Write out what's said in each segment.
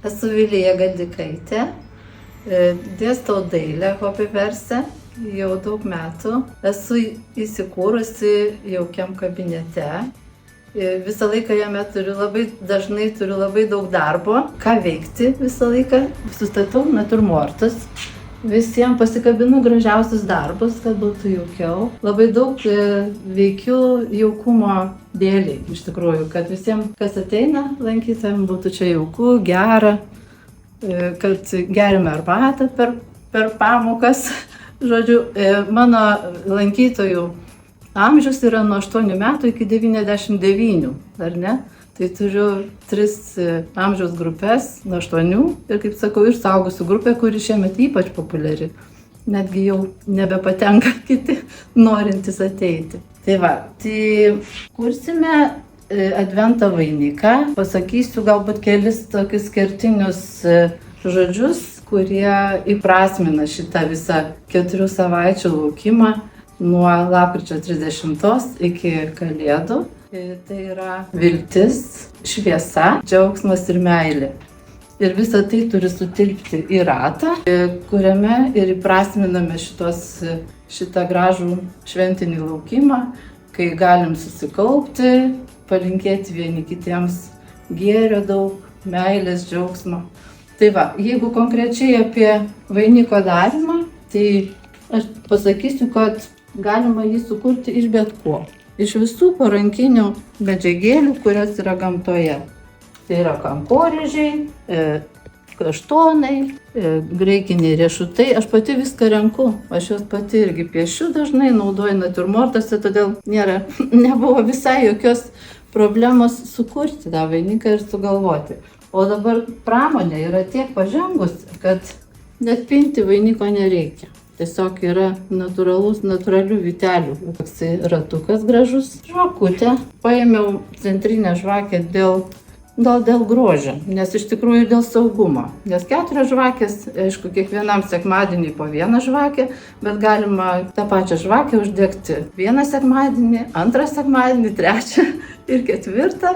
Esu Vilija Galdikaitė, dėstau dailę Hobbyverse jau daug metų. Esu įsikūrusi jaukiam kabinete. Visą laiką jame dažnai turiu labai daug darbo. Ką veikti visą laiką? Sustatau natiurmortus. Visiems pasikabinu gražiausius darbus, kad būtų jaukiau. Labai daug veikiu jaukumo dėliai, iš tikrųjų, kad visiems, kas ateina lankytojams, būtų čia jauku, gera, kad gerime arbatą per pamokas. Žodžiu, mano lankytojų amžius yra nuo 8 metų iki 99, ar ne? Tai turiu 3 amžiaus grupės, nuo 8 ir, kaip sakau, ir suaugusių grupė, kuri šiemet ypač populiari. Netgi jau nebepatenka kiti norintys ateiti. Tai va, tai kursime advento vainiką. Pasakysiu galbūt kelis tokius kertinius žodžius, kurie įprasmina šitą visą 4 savaičių laukimą nuo lapkričio 30 iki Kalėdų. Tai yra viltis, šviesa, džiaugsmas ir meilė. Ir visa tai turi sutilpti į ratą, kuriame ir įprasminame šitą gražų šventinį laukimą, kai galim susikaupti, palinkėti vieni kitiems gėrio daug, meilės, džiaugsmo. Tai va, jeigu konkrečiai apie vainiko darymą, tai aš pasakysiu, kad galima jį sukurti iš bet ko. Iš visų parankinių medžiagėlių, kurios yra gamtoje. Tai yra kankorėžiai, kaštonai, graikiniai riešutai. Aš pati viską renku, aš juos pati irgi piešiu dažnai, naudoju natiurmortuose, todėl nebuvo visai jokios problemos sukurti tą vainiką ir sugalvoti. O dabar pramonė yra tiek pažengusi, kad net pinti vainiko nereikia. Tiesiog yra natūralių vytelių. Toksai ratukas gražus. Žvakutė. Paėmiau centrinę žvakę dėl grožio, nes iš tikrųjų dėl saugumo. Nes 4 žvakės, aišku, kiekvienam sekmadienį po 1 žvakę, bet galima tą pačią žvakę uždegti 1 sekmadienį, 2 sekmadienį, 3 ir 4.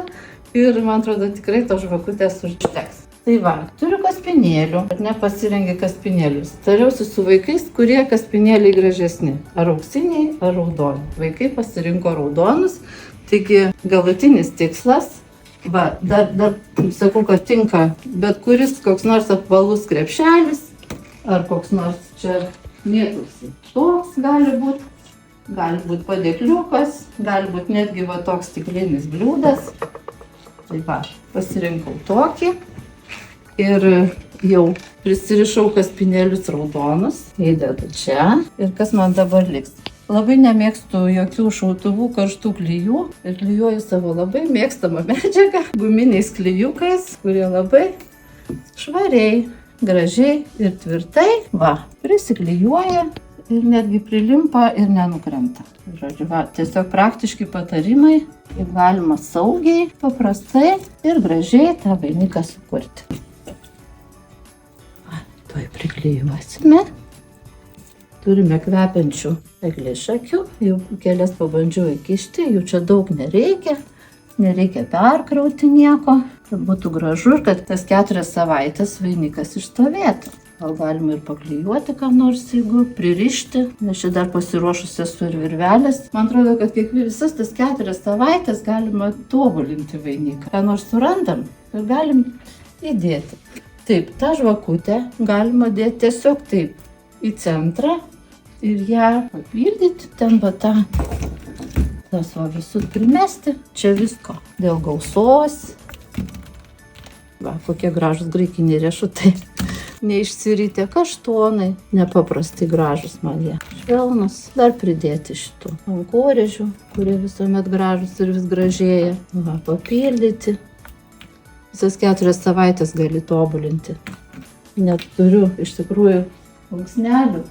Ir man atrodo, tikrai tos žvakutės užteks. Tai va, turiu kaspinėlių, bet nepasirengi kaspinėlius. Tariausi su vaikais, kurie kaspinėliai gražesni. Ar auksiniai, ar raudoni. Vaikai pasirinko raudonus, taigi galutinis tikslas. Va, dar sakau, kad tinka bet kuris koks nors apvalus krepšelis, ar koks nors čia mėtausi. Toks gali būti padėkliukas, gali būti netgi va toks stiklinis bliūdas. Tai va, pasirinkau tokį. Ir jau prisirišau kaspinėlius raudonus, įdedu čia. Ir kas man dabar liks? Labai nemėgstu jokių šautuvų, karštų klijų. Ir klijuoju savo labai mėgstamą medžiagą guminiais klijukais, kurie labai švariai, gražiai ir tvirtai prisiklijuoja ir netgi prilimpa ir nenukrenta. Žodžiu, tiesiog praktiški patarimai, kaip galima saugiai, paprastai ir gražiai tą vainiką sukurti. Priklijuosime. Turime kvepiančių eglišakių, jau kelias pabandžiau įkišti, jų čia daug nereikia perkrauti nieko, kad būtų gražu ir kad tas 4 savaitės vainikas išstovėtų. Gal galima ir paklijuoti ką nors, jeigu pririšti, nes čia dar pasiruošusi esu ir virvelės. Man atrodo, kad visas tas 4 savaitės galima tobulinti vainiką. Ką nors surandam ir galim įdėti. Taip, tą žvakutę galima dėti tiesiog taip į centrą ir ją papildyti, ten tas visur primesti, čia visko. Dėl gausos, kokie gražus graikiniai riešutai, neišsirytę kaštonai, nepaprastai gražus man jie. Švelnus, dar pridėti šitų kankorėžių, kurie visuomet gražus ir vis gražėja, papildyti. Visas 4 savaitės gali tobulinti. Net turiu iš tikrųjų plunksnelių.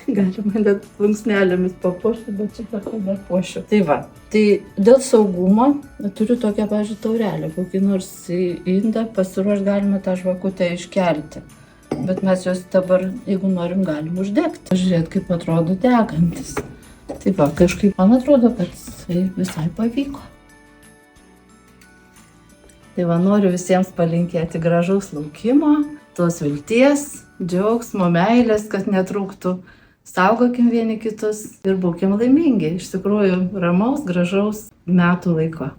Galima net plunksnelėmis papuošti, bet šitą nepuošiu. Tai va, tai dėl saugumo turiu tokią, pavyzdžiui, taurelę. Kokį nors indą pasiruošti galima tą žvakutę iškelti. Bet mes jos dabar, jeigu norim, galim uždegti. Žiūrėt, kaip atrodo degantis. Tai va, kažkaip man atrodo, kad tai visai pavyko. Tai va, noriu visiems palinkėti gražaus laukimo, tos vilties, džiaugsmo, meilės, kad netrūktų. Saugokim vieni kitus ir būkim laimingi. Iš tikrųjų, ramaus, gražaus metų laiko.